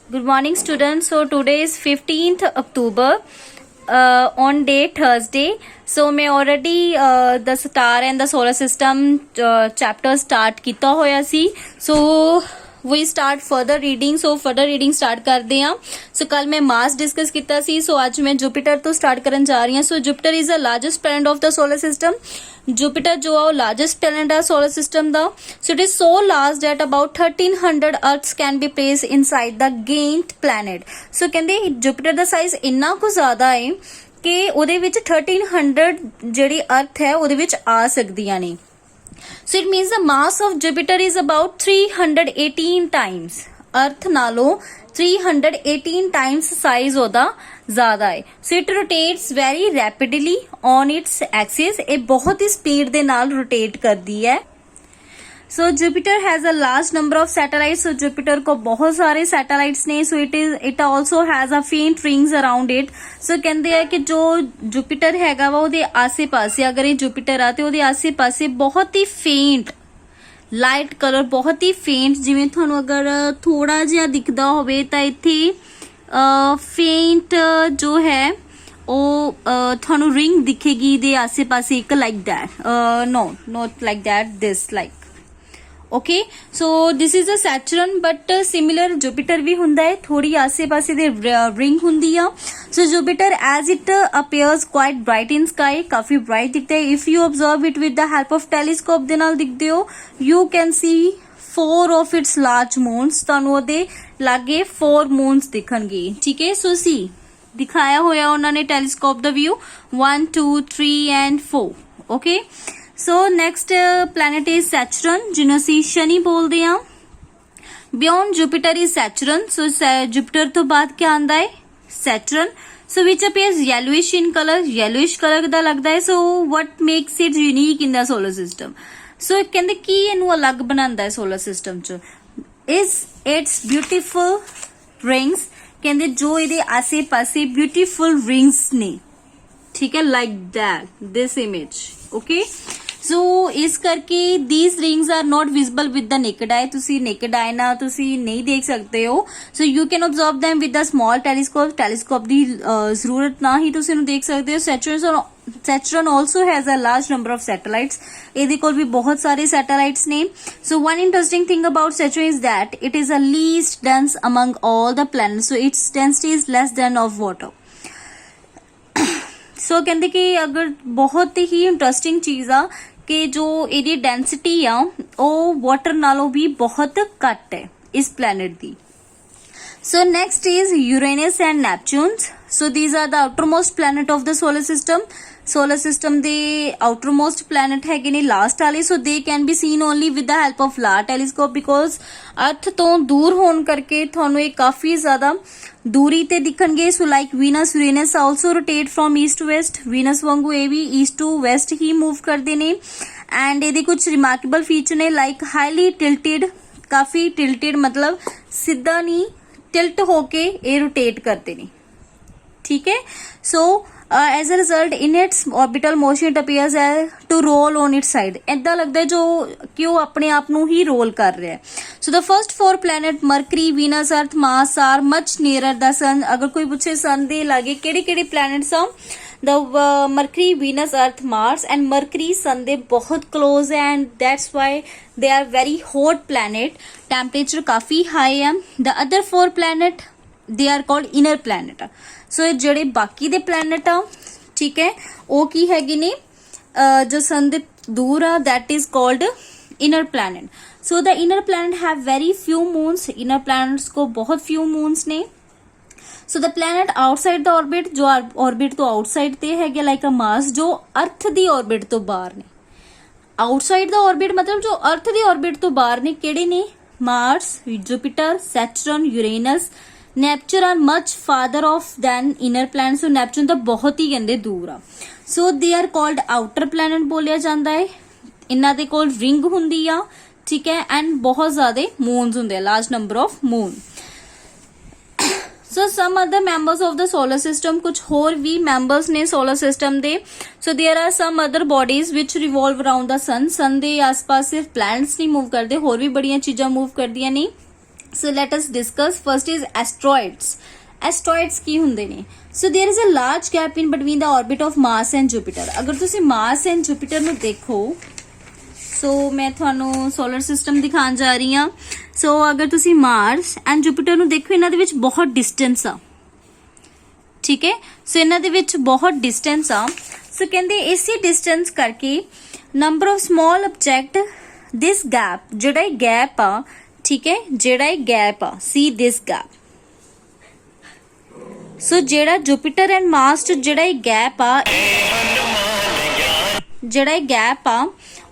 Good morning, students. So today is 15th October. On day Thursday. So मैं already the star and the solar system chapter start ਕੀਤਾ ਹੋਇਆ ਸੀ. So we start further reading. So further reading start ਕਰਦੇ ਹਾਂ. So ਕੱਲ ਮੈਂ Mars discuss ਕੀਤਾ ਸੀ. So ਅੱਜ ਮੈਂ Jupiter ਤੋਂ start ਕਰਨ ਜਾ ਰਹੀ ਹਾਂ. So Jupiter is the largest planet of the solar system. Jupiter ਜੋ ਆ ਉਹ largest planet ਆ solar system the. So it is so large that about 1300 Earths can be placed inside the giant planet. So ਕਹਿੰਦੇ Jupiter ਦਾ size ਇੰਨਾ ਕੁ ਜ਼ਿਆਦਾ ਹੈ ਕਿ ਉਹਦੇ ਵਿੱਚ 1300 ਜਿਹੜੀ ਅਰਥ ਹੈ ਉਹਦੇ ਵਿੱਚ ਆ ਸਕਦੀਆਂ ਨੇ. So it means the mass of Jupiter is about 318 times. ਅਰਥ ਨਾਲੋਂ 318 times size ਉਹਦਾ ਜ਼ਿਆਦਾ ਹੈ. So it rotates very rapidly on its axis. ਇਹ ਬਹੁਤ ਹੀ speed ਦੇ ਨਾਲ rotate ਕਰਦੀ ਹੈ. So Jupiter has a large number of satellites. So Jupiter को बहुत सारे satellites ने. So it also has a faint rings around it. So कहते हैं कि जो Jupiter हैगा वा ਉਹਦੇ ਆਸੇ ਪਾਸੇ ਅਗਰ ਇਹ Jupiter ਆ ਤੇ ਉਹਦੇ ਆਸੇ ਪਾਸੇ ਬਹੁਤ ਹੀ faint ਲਾਈਟ ਕਲਰ ਬਹੁਤ ਹੀ ਫੇਂਟ ਜਿਵੇਂ ਤੁਹਾਨੂੰ ਅਗਰ ਥੋੜਾ ਜਿਹਾ ਦਿਖਦਾ ਹੋਵੇ ਤਾਂ ਇੱਥੇ ਫੇਂਟ ਜੋ ਹੈ ਉਹ ਤੁਹਾਨੂੰ ਰਿੰਗ ਦਿਖੇਗੀ ਦੇ ਆਸੇ ਪਾਸੇ ਇੱਕ like that note like that this like okay. So this is a Saturn but similar Jupiter ਵੀ ਹੁੰਦਾ ਹੈ ਥੋੜੀ ਆਸੇ ਪਾਸੇ ਦੇ ਰਿੰਗ ਹੁੰਦੀ ਆ. So Jupiter as it appears quite bright in sky coffee bright ਦਿਖਦਾ ਹੈ. If you observe it with the help of telescope ਦੇ ਨਾਲ ਦਿਖਦੇ ਹੋ you can see 4 of its large moons. ਤੁਹਾਨੂੰ ਉਹਦੇ ਲਾਗੇ 4 moons ਦਿਖਣਗੇ. ਠੀਕ ਹੈ. So see ਦਿਖਾਇਆ ਹੋਇਆ ਉਹਨਾਂ ਨੇ telescope the view 1 2 3 and 4. okay. So next planet is Saturn ਜਿਹਨੂੰ ਅਸੀਂ ਸ਼ਨੀ ਬੋਲਦੇ ਹਾਂ. Beyond Jupiter is Saturn. So Jupiter ਤੋਂ ਬਾਅਦ ਕੀ ਆਂਦਾ ਹੈ Saturn. So which appears yellowish in color. Yellowish color ਦਾ ਲੱਗਦਾ ਹੈ. So what makes it unique in the solar system? So ਕਹਿੰਦੇ ਕੀ ਇਹਨੂੰ ਅਲੱਗ ਬਣਾਉਂਦਾ ਹੈ solar system ਚ is its beautiful rings. ਕਹਿੰਦੇ ਜੋ ਇਹਦੇ ਆਸੇ ਪਾਸੇ beautiful rings ਨੇ. ਠੀਕ ਹੈ like that this image. okay. So ਇਸ ਕਰਕੇ these rings are not visible with the naked eye. ਤੁਸੀਂ naked eye ਨਾਲ ਤੁਸੀਂ ਨਹੀਂ ਦੇਖ ਸਕਦੇ ਹੋ. So you can observe them with the small telescope. telescope ਦੀ ਜ਼ਰੂਰਤ ਨਾ ਹੀ ਤੁਸੀਂ ਇਹਨੂੰ ਦੇਖ ਸਕਦੇ ਹੋ. Saturn also has a large number of satellites. ਇਹਦੇ ਕੋਲ ਵੀ ਬਹੁਤ ਸਾਰੇ satellites ਨੇ. So one interesting thing about Saturn is that it is the least dense among all the planets. So its density is less than of water. ਸੋ ਕਹਿੰਦੇ ਕਿ ਅਗਰ ਬਹੁਤ ਹੀ interesting ਚੀਜ਼ ਆ ਕਿ ਜੋ ਇਹਦੀ ਡੈਂਸਿਟੀ ਆ ਉਹ ਵਾਟਰ ਨਾਲੋਂ ਵੀ ਬਹੁਤ ਘੱਟ ਹੈ ਇਸ ਪਲੈਨਟ ਦੀ. So next is Uranus and Neptune. So these are the outermost planet of the solar system. Solar system ਦੇ ਆਊਟਰਮੋਸਟ ਪਲੈਨਟ ਹੈਗੇ ਨੇ ਲਾਸਟ ਵਾਲੇ. So they can be seen only with the help of large telescope because earth ਤੋਂ ਦੂਰ ਹੋਣ ਕਰਕੇ ਤੁਹਾਨੂੰ ਇਹ ਕਾਫੀ ਜ਼ਿਆਦਾ ਦੂਰੀ ਤੇ ਦਿਖਣਗੇ. So like Venus Uranus also rotate from east to west. Venus ਵਾਂਗੂ ਇਹ ਵੀ ਈਸਟ ਟੂ ਵੈਸਟ ਹੀ ਮੂਵ ਕਰਦੇ ਨੇ. ਐਂਡ ਇਹਦੇ ਕੁਝ ਰਿਮਾਰਕੇਬਲ ਫੀਚਰ ਨੇ ਲਾਈਕ ਹਾਈਲੀ ਟਿਲਟਿਡ. ਕਾਫੀ ਟਿਲਟਿਡ ਮਤਲਬ ਸਿੱਧਾ ਨਹੀਂ ਟਿਲਟ ਹੋ ਕੇ ਇਹ ਰੋਟੇਟ ਕਰਦੇ ਨੇ. ਠੀਕ ਹੈ. ਸੋ as a result in its orbital motion it appears to roll on its side. ਏਦਾਂ ਲੱਗਦਾ ਹੈ ਜੋ ਕਿ ਉਹ ਆਪਣੇ ਆਪ ਨੂੰ ਹੀ ਰੋਲ ਕਰ ਰਿਹਾ ਹੈ. So the first 4 planet Mercury, Venus, Earth, Mars are much nearer the sun. ਅਗਰ ਕੋਈ ਪੁੱਛੇ sun ਦੇ ਲਾਗੇ ਕਿਹੜੇ ਕਿਹੜੇ planets ਆ the Mercury, Venus, Earth, Mars and Mercury sun ਦੇ ਬਹੁਤ close ਹੈ and that's why they are very hot planet. Temperature coffee high ਹੈ. The other 4 planet they are called inner planet. ਸੋ ਇਹ ਜਿਹੜੇ ਬਾਕੀ ਦੇ ਪਲੈਨਟ ਆ ਠੀਕ ਹੈ ਉਹ ਕੀ ਹੈਗੇ ਨੇ ਜੋ ਸਨ ਦੇ ਦੂਰ ਆ that is called inner planet. So the inner planet have very few moons. inner planets को बहुत few moons ਨੇ. So the planet outside the orbit ਜੋ orbit ਤੋਂ outside ਤੇ ਹੈਗੇ like a Mars ਜੋ ਅਰਥ ਦੀ orbit ਤੋਂ ਬਾਹਰ ਨੇ. outside the orbit ਮਤਲਬ ਜੋ ਅਰਥ ਦੀ orbit ਤੋਂ ਬਾਹਰ ਨੇ ਕਿਹੜੇ ਨੇ Mars, Jupiter, Saturn, Uranus. Neptune are much farther off than inner planets. So Neptune ਤਾਂ ਬਹੁਤ ਹੀ ਕਹਿੰਦੇ ਦੂਰ ਆ. So they are called outer planet ਬੋਲਿਆ ਜਾਂਦਾ ਹੈ. ਇਹਨਾਂ ਦੇ ਕੋਲ ਰਿੰਗ ਹੁੰਦੀ ਆ ਠੀਕ ਹੈ ਐਂਡ ਬਹੁਤ ਜ਼ਿਆਦਾ ਮੂਨਸ ਹੁੰਦੇ ਆ large number of moon. So some other members of the solar system ਕੁਝ ਹੋਰ ਵੀ members ਨੇ solar system ਦੇ. So there are some other bodies which revolve around the sun. sun ਦੇ ਆਸ-ਪਾਸ ਸਿਰਫ planets ਨਹੀਂ move ਕਰਦੇ ਹੋਰ ਵੀ ਬੜੀਆਂ ਚੀਜ਼ਾਂ move ਕਰਦੀਆਂ ਨੇ. So let us discuss. First is asteroids. Asteroids ਕੀ ਹੁੰਦੇ ਨੇ? So there is a large gap in between the orbit of Mars and Jupiter. ਅਗਰ ਤੁਸੀਂ Mars and Jupiter ਨੂੰ ਦੇਖੋ, so ਮੈਂ ਤੁਹਾਨੂੰ ਸੋਲਰ ਸਿਸਟਮ ਦਿਖਾਉਣ ਜਾ ਰਹੀ ਹਾਂ. So ਅਗਰ ਤੁਸੀਂ Mars and Jupiter ਨੂੰ ਦੇਖੋ, ਇਹਨਾਂ ਦੇ ਵਿੱਚ ਬਹੁਤ ਡਿਸਟੈਂਸ ਆ, ਠੀਕ ਹੈ. ਸੋ ਇਹਨਾਂ ਦੇ ਵਿੱਚ ਬਹੁਤ ਡਿਸਟੈਂਸ ਆ. ਸੋ ਕਹਿੰਦੇ ਇਸੇ ਡਿਸਟੈਂਸ ਕਰਕੇ number of small object, this gap, ਜਿਹੜਾ ਇਹ ਗੈਪ ਆ, ਠੀਕ ਹੈ, ਜਿਹੜਾ ਇਹ ਗੈਪ ਆ, ਸੀ ਦਿਸ ਗੈਪ. ਸੋ ਜਿਹੜਾ ਜੁਪੀਟਰ ਐਂਡ ਮਾਰਸ ਚ ਜਿਹੜਾ ਇਹ ਗੈਪ ਆ, ਜਿਹੜਾ ਇਹ ਗੈਪ ਆ,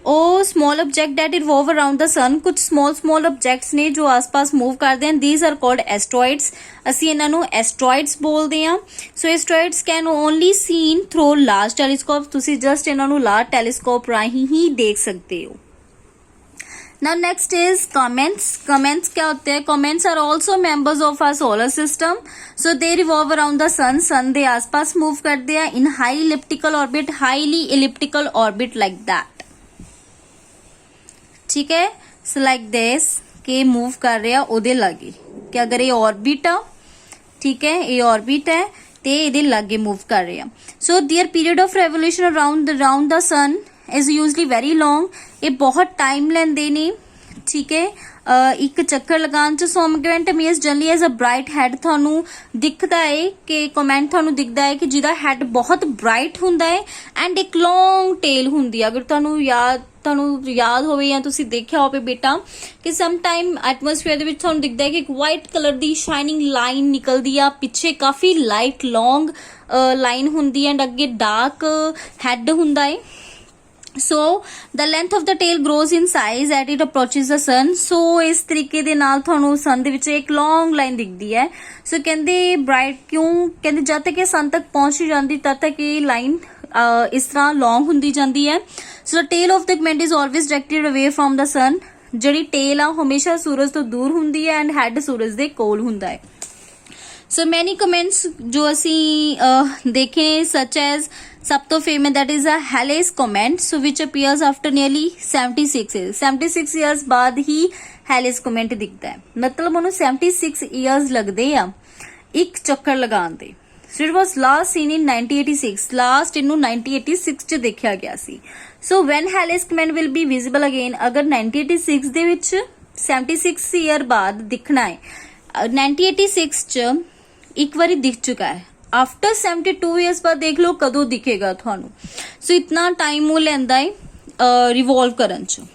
ਉਹ small object that revolve around the sun, ਕੁਝ ਸਮਾਲ ਆਬਜੈਕਟਸ ਨੇ ਜੋ ਆਸ-ਪਾਸ ਮੂਵ ਕਰਦੇ ਹਨ. These are called asteroids. ਅਸੀਂ ਇਹਨਾਂ ਨੂੰ ਐਸਟਰੋਇਡਸ ਬੋਲਦੇ ਹਾਂ. So asteroids can only seen through large telescope. ਤੁਸੀਂ ਜਸਟ ਇਹਨਾਂ ਨੂੰ ਲਾਰਜ ਟੈਲੀਸਕੋਪ ਰਾਹੀਂ ਹੀ ਦੇਖ ਸਕਦੇ ਹੋ. Now next is comets. Comets क्या होते हैं? Comets are also members of our solar system. So they revolve around the sun. Sun ਦੇ आसपास move करते हैं in high elliptical orbit, highly elliptical orbit like that. ठीक है? So like this के move कर रहे हैं ਉਹਦੇ ਲਾਗੇ. कि अगर ये orbit ਆ, ठीक है, ये orbit है ਤੇ ਇਹਦੇ ਲਾਗੇ move ਕਰ ਰਹੇ ਆ. So their period of revolution around the sun is usually very long. ਇਹ ਬਹੁਤ ਟਾਈਮ ਲੈਂਦੇ ਨੇ, ਠੀਕ ਹੈ, ਇੱਕ ਚੱਕਰ ਲਗਾਉਣ ਚ. So comet appears generally as a bright head. ਤੁਹਾਨੂੰ ਦਿਖਦਾ ਹੈ ਕਿ ਕੋਮੇਟ ਤੁਹਾਨੂੰ ਦਿਖਦਾ ਹੈ ਕਿ ਜਿਹਦਾ ਹੈਡ ਬਹੁਤ ਬ੍ਰਾਈਟ ਹੁੰਦਾ ਹੈ ਐਂਡ ਇੱਕ ਲੌਂਗ ਟੇਲ ਹੁੰਦੀ ਹੈ. ਅਗਰ ਤੁਹਾਨੂੰ ਯਾਦ ਹੋਵੇ ਜਾਂ ਤੁਸੀਂ ਦੇਖਿਆ ਹੋਵੇ ਬੇਟਾ ਕਿ ਸਮ ਟਾਈਮ ਐਟਮੋਸਫੇਅਰ ਦੇ ਵਿੱਚ ਤੁਹਾਨੂੰ ਦਿਖਦਾ ਹੈ ਕਿ ਇੱਕ ਵਾਈਟ ਕਲਰ ਦੀ ਸ਼ਾਈਨਿੰਗ ਲਾਈਨ ਨਿਕਲਦੀ ਆ, ਪਿੱਛੇ ਕਾਫੀ ਲਾਈਟ ਲੌਂਗ ਲਾਈਨ ਹੁੰਦੀ ਹੈ ਐਂਡ ਅੱਗੇ ਡਾਰਕ ਹੈਡ ਹੁੰਦਾ ਹੈ. So the length of the tail grows in size as it approaches the sun. So ਇਸ ਤਰੀਕੇ ਦੇ ਨਾਲ ਤੁਹਾਨੂੰ sun ਦੇ ਵਿੱਚ ਇੱਕ long line ਦਿਖਦੀ ਹੈ. So ਕਹਿੰਦੇ bright ਕਿਉਂ? ਕਹਿੰਦੇ ਜਦ ਤੱਕ ਇਹ sun ਤੱਕ ਪਹੁੰਚ ਜਾਂਦੀ ਤਦ ਤੱਕ ਇਹ line ਇਸ ਤਰ੍ਹਾਂ long ਹੁੰਦੀ ਜਾਂਦੀ ਹੈ. So the tail of the comet is always directed away from the sun. ਜਿਹੜੀ tail ਆ ਹਮੇਸ਼ਾ ਸੂਰਜ ਤੋਂ ਦੂਰ ਹੁੰਦੀ ਹੈ and head ਸੂਰਜ ਦੇ ਕੋਲ ਹੁੰਦਾ ਹੈ. So many comets ਜੋ ਅਸੀਂ ਦੇਖੇ such as ਸਭ ਤੋਂ famous that is a Halley's comet, so which appears after nearly 76 years. 76 years ਬਾਅਦ ਹੀ Halley's comet ਦਿਖਦਾ ਹੈ. ਮਤਲਬ ਉਹਨੂੰ 76 years ਲੱਗਦੇ ਆ ਇੱਕ ਚੱਕਰ ਲਗਾਉਣ ਦੇ. So it was last seen in 1986. Last ਇਹਨੂੰ 1986 ਚ ਦੇਖਿਆ ਗਿਆ ਸੀ. So when Halley's comet will be visible again? ਅਗਰ 1986 ਦੇ ਵਿੱਚ 76 year ਬਾਅਦ ਦਿਖਣਾ ਹੈ. 1986 ਚ ਇੱਕ ਵਾਰੀ ਦਿਖ ਚੁੱਕਾ ਹੈ. आफ्टर 72 years बाद देख लो कदों दिखेगा थानू. सो इतना टाइम वो लेंदा है रिवॉल्व करन च.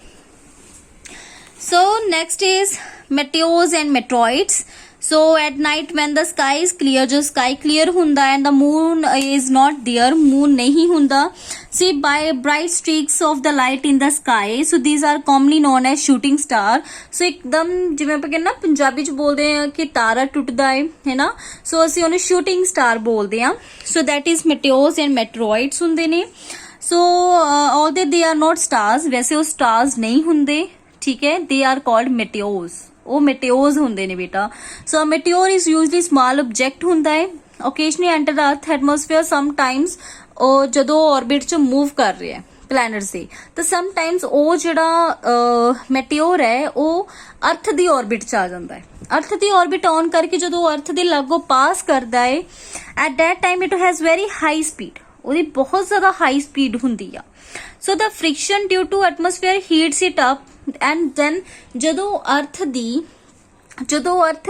So next is meteors and meteoroids. So at night when the sky is clear, जो sky clear ਹੁੰਦਾ and the moon is not there, moon नहीं ਹੁੰਦਾ, see by bright streaks of the light in the sky. So these are commonly known as shooting star. So ਇੱਕਦਮ ਜਿਵੇਂ ਆਪਾਂ ਕਹਿੰਦੇ ਨਾ ਪੰਜਾਬੀ ਚ ਬੋਲਦੇ ਆ ਕਿ ਤਾਰਾ ਟੁੱਟਦਾ ਹੈ ਨਾ, ਸੋ ਅਸੀਂ ਉਹਨੂੰ shooting star ਬੋਲਦੇ ਆ. So that is meteors and meteoroids ਹੁੰਦੇ ਨੇ. So although they are not stars, ਵੈਸੇ ਉਹ stars ਨਹੀਂ ਹੁੰਦੇ, ਠੀਕ ਹੈ, they are called meteors. ਉਹ meteors ਹੁੰਦੇ ਨੇ ਬੇਟਾ. ਸੋ meteor is usually small object ਹੁੰਦਾ ਹੈ, occasionally enter the earth atmosphere. sometimes ਉਹ ਜਦੋਂ orbit ਚ move ਕਰ ਰਿਹਾ ਹੈ planets ਦੇ, ਤਾਂ sometimes ਉਹ ਜਿਹੜਾ meteor ਹੈ ਉਹ ਅਰਥ ਦੀ orbit ਚ ਆ ਜਾਂਦਾ ਹੈ. ਅਰਥ ਦੀ orbit on ਕਰਕੇ ਜਦੋਂ ਅਰਥ ਦੇ ਲਾਗੋਂ ਪਾਸ ਕਰਦਾ ਹੈ, at that time it has very high speed. ਉਹਦੀ ਬਹੁਤ ਜ਼ਿਆਦਾ ਹਾਈ ਸਪੀਡ ਹੁੰਦੀ ਆ. So the friction due to atmosphere heats it up and then ਜਦੋਂ ਅਰਥ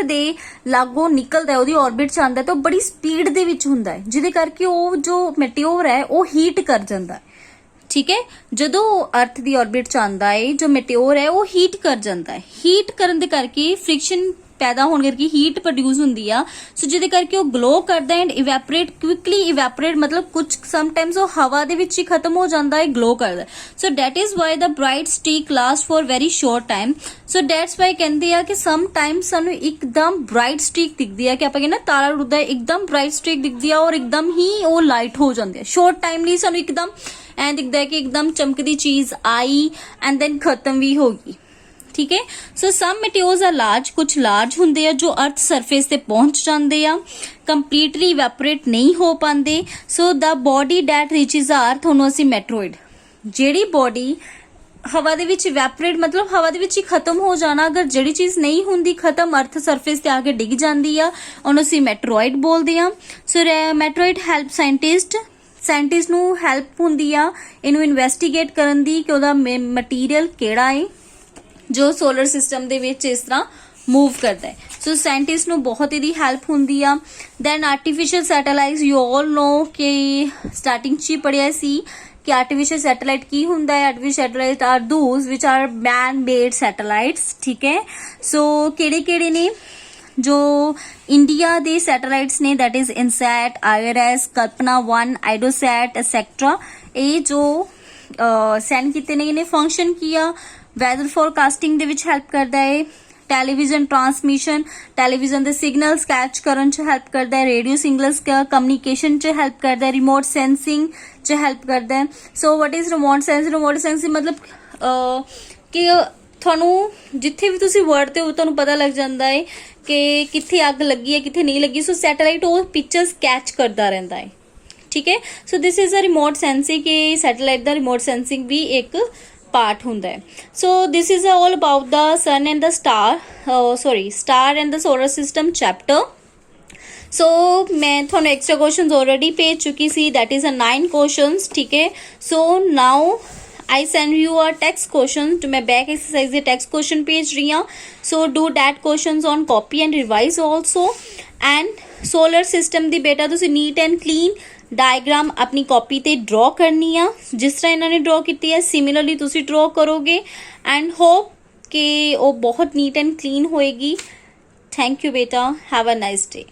ਦੇ ਲਾਗੋਂ ਨਿਕਲਦਾ, ਉਹਦੀ ਆਰਬਿਟ ਚ ਆਉਂਦਾ, ਤਾਂ ਉਹ ਬੜੀ ਸਪੀਡ ਦੇ ਵਿੱਚ ਹੁੰਦਾ ਹੈ, ਜਿਹਦੇ ਕਰਕੇ ਉਹ ਜੋ ਮੈਟਿਓਰ ਹੈ ਉਹ ਹੀਟ ਕਰ ਜਾਂਦਾ ਹੈ. ਠੀਕ ਹੈ, ਜਦੋਂ ਅਰਥ ਦੀ ਆਰਬਿਟ ਚ ਆਉਂਦਾ ਹੈ ਜੋ ਮੈਟਿਓਰ ਹੈ ਉਹ ਹੀਟ ਕਰ ਜਾਂਦਾ ਹੈ. ਹੀਟ ਕਰਨ ਦੇ ਕਰਕੇ ਫ੍ਰਿਕਸ਼ਨ ਪੈਦਾ ਹੋਣ ਕਰਕੇ ਹੀਟ ਪ੍ਰੋਡਿਊਸ ਹੁੰਦੀ ਆ. ਸੋ ਜਿਹਦੇ ਕਰਕੇ ਉਹ ਗਲੋ ਕਰਦਾ ਐਂਡ ਇਵੈਪੋਰੇਟ, ਕੁਇਕਲੀ ਇਵੈਪੋਰੇਟ, ਮਤਲਬ ਕੁਝ ਸਮਟਾਈਮਸ ਉਹ ਹਵਾ ਦੇ ਵਿੱਚ ਹੀ ਖਤਮ ਹੋ ਜਾਂਦਾ ਹੈ, ਗਲੋ ਕਰਦਾ. So that is why the bright streak last for very short time. So that's why ਕਹਿੰਦੇ ਆ ਕਿ ਸਮਟਾਈਮਸ ਸਾਨੂੰ ਇੱਕਦਮ ਬ੍ਰਾਈਟ ਸਟ੍ਰੀਕ ਦਿਖਦੀ ਆ, ਕਿ ਆਪਾਂ ਕਹਿੰਦੇ ਤਾਰਾ ਉੱਡਦਾ, ਇੱਕਦਮ ਬ੍ਰਾਈਟ ਸਟ੍ਰੀਕ ਦਿਖਦੀ ਆ ਔਰ ਇੱਕਦਮ ਹੀ ਉਹ ਲਾਈਟ ਹੋ ਜਾਂਦੀ ਆ. ਸ਼ੋਰਟ ਟਾਈਮ ਲਈ ਸਾਨੂੰ ਇੱਕਦਮ ਐਂ ਦਿਖਦਾ ਹੈ ਕਿ ਇੱਕਦਮ ਚਮਕਦੀ ਚੀਜ਼ ਆਈ ਐਂਡ ਦੈਨ ਖਤਮ ਵੀ ਹੋ ਗਈ. ਠੀਕ ਹੈ, ਸੋ ਸਮ ਮੈਟਿਓਰਸ ਆਰ ਲਾਰਜ, ਕੁਝ ਲਾਰਜ ਹੁੰਦੇ ਆ ਜੋ ਅਰਥ ਸਰਫੇਸ ਤੇ ਪਹੁੰਚ ਜਾਂਦੇ ਆ, ਕੰਪਲੀਟਲੀ ਇਵੈਪੋਰੇਟ ਨਹੀਂ ਹੋ ਪਾਉਂਦੇ. ਸੋ ਦਾ ਬੋਡੀ ਡੈਟ ਰੀਚਿਸ ਅਰਥ, ਉਹਨੂੰ ਅਸੀਂ ਮੈਟਰੋਇਡ, ਜਿਹੜੀ ਬੋਡੀ ਹਵਾ ਦੇ ਵਿੱਚ ਇਵੈਪੋਰੇਟ ਮਤਲਬ ਹਵਾ ਦੇ ਵਿੱਚ ਹੀ ਖਤਮ ਹੋ ਜਾਣਾ। ਅਗਰ ਜਿਹੜੀ ਚੀਜ਼ ਨਹੀਂ ਹੁੰਦੀ ਖਤਮ, ਅਰਥ ਸਰਫੇਸ ਤੇ ਆ ਕੇ ਡਿੱਗ ਜਾਂਦੀ ਆ, ਉਹਨੂੰ ਅਸੀਂ ਮੈਟਰੋਇਡ ਬੋਲਦੇ ਆ। ਸੋ ਮੈਟਰੋਇਡ ਹੈਲਪ ਸਾਇੰਟਿਸਟ ਨੂੰ ਹੈਲਪ ਹੁੰਦੀ ਆ ਇਹਨੂੰ ਇਨਵੈਸਟੀਗੇਟ ਕਰਨ ਦੀ ਕਿ ਉਹਦਾ ਮਟੀਰੀਅਲ ਕਿਹੜਾ ਹੈ ਜੋ ਸੋਲਰ ਸਿਸਟਮ ਦੇ ਵਿੱਚ ਇਸ ਤਰ੍ਹਾਂ ਮੂਵ ਕਰਦਾ ਹੈ। ਸੋ ਸਾਇੰਟਿਸਟ ਨੂੰ ਬਹੁਤ ਇਹਦੀ ਹੈਲਪ ਹੁੰਦੀ ਆ। Then artificial satellites, you all know ਕਿ ਸਟਾਰਟਿੰਗ 'ਚ ਹੀ ਪੜ੍ਹਿਆ ਸੀ कि आर्टिफिशियल सैटेलाइट की हुंदा है। Artificial satellite are those which are man made satellites, ठीक है। सो केड़े ने जो इंडिया दे सैटेलाइट्स ने, that is Insat, IRS, Kalpana 1, आइडोसैट एक्सेट्रा, ये जो सैंड कीते ने, इन्हें फंक्शन किया वैदर फोरकास्टिंग दे विच हेल्प करता है। ਟੈਲੀਵਿਜ਼ਨ ਟਰਾਂਸਮਿਸ਼ਨ, ਟੈਲੀਵਿਜ਼ਨ ਦੇ ਸਿਗਨਲਸ ਕੈਚ ਕਰਨ 'ਚ ਹੈਲਪ ਕਰਦਾ ਹੈ। ਰੇਡੀਓ ਸਿਗਨਲਸ ਕਮਿਊਨੀਕੇਸ਼ਨ 'ਚ ਹੈਲਪ ਕਰਦਾ ਹੈ। ਰਿਮੋਟ ਸੈਂਸਿੰਗ 'ਚ ਹੈਲਪ ਕਰਦਾ ਹੈ। ਸੋ what is remote sensing? Remote sensing ਮਤਲਬ ਕਿ ਤੁਹਾਨੂੰ ਜਿੱਥੇ ਵੀ ਤੁਸੀਂ ਵਰਡ ਤੇ ਹੋ ਤੁਹਾਨੂੰ ਪਤਾ ਲੱਗ ਜਾਂਦਾ ਹੈ ਕਿ ਕਿੱਥੇ ਅੱਗ ਲੱਗੀ ਹੈ ਕਿੱਥੇ ਨਹੀਂ ਲੱਗੀ। ਸੋ ਸੈਟੇਲਾਈਟ ਉਹ ਪਿਕਚਰਸ ਕੈਚ ਕਰਦਾ ਰਹਿੰਦਾ ਹੈ, ਠੀਕ ਹੈ। So this is a remote sensing, ਕਿ ਸੈਟੇਲਾਈਟ ਦਾ ਰਿਮੋਟ ਸੈਂਸਿੰਗ ਵੀ ਇੱਕ ਪਾर्ट ਹੁੰਦਾ ਹੈ। So this is all about the sun and the star and the solar system chapter. So ਮੈਂ ਤੁਹਾਨੂੰ ਐਕਸਟਰਾ ਕੁਐਸਚਨਸ ਆਲਰੇਡੀ ਭੇਜ ਚੁੱਕੀ ਸੀ, ਦੈਟ ਇਜ਼ ਅ 9 ਕੁਐਸਚਨਸ, ਠੀਕ ਹੈ। ਸੋ ਨਾਓ I send you a text question to my back exercise the text question page ਰਹੀ ਹਾਂ। So do that questions on copy and revise also। and solar system ਦੀ ਬੇਟਾ ਤੁਸੀਂ neat and clean diagram ਆਪਣੀ copy ਤੇ ਡਰਾ ਕਰਨੀ ਆ, ਜਿਸ ਤਰ੍ਹਾਂ ਇਹਨਾਂ ਨੇ ਡਰਾ ਕੀਤੀ ਹੈ ਸਿਮਿਲਰਲੀ ਤੁਸੀਂ ਡਰਾ ਕਰੋਗੇ ਐਂਡ ਹੋਪ ਕਿ ਉਹ ਬਹੁਤ ਨੀਟ ਐਂਡ ਕਲੀਨ ਹੋਏਗੀ। ਥੈਂਕ ਯੂ ਬੇਟਾ, ਹੈਵ ਅ ਨਾਈਸ ਡੇ।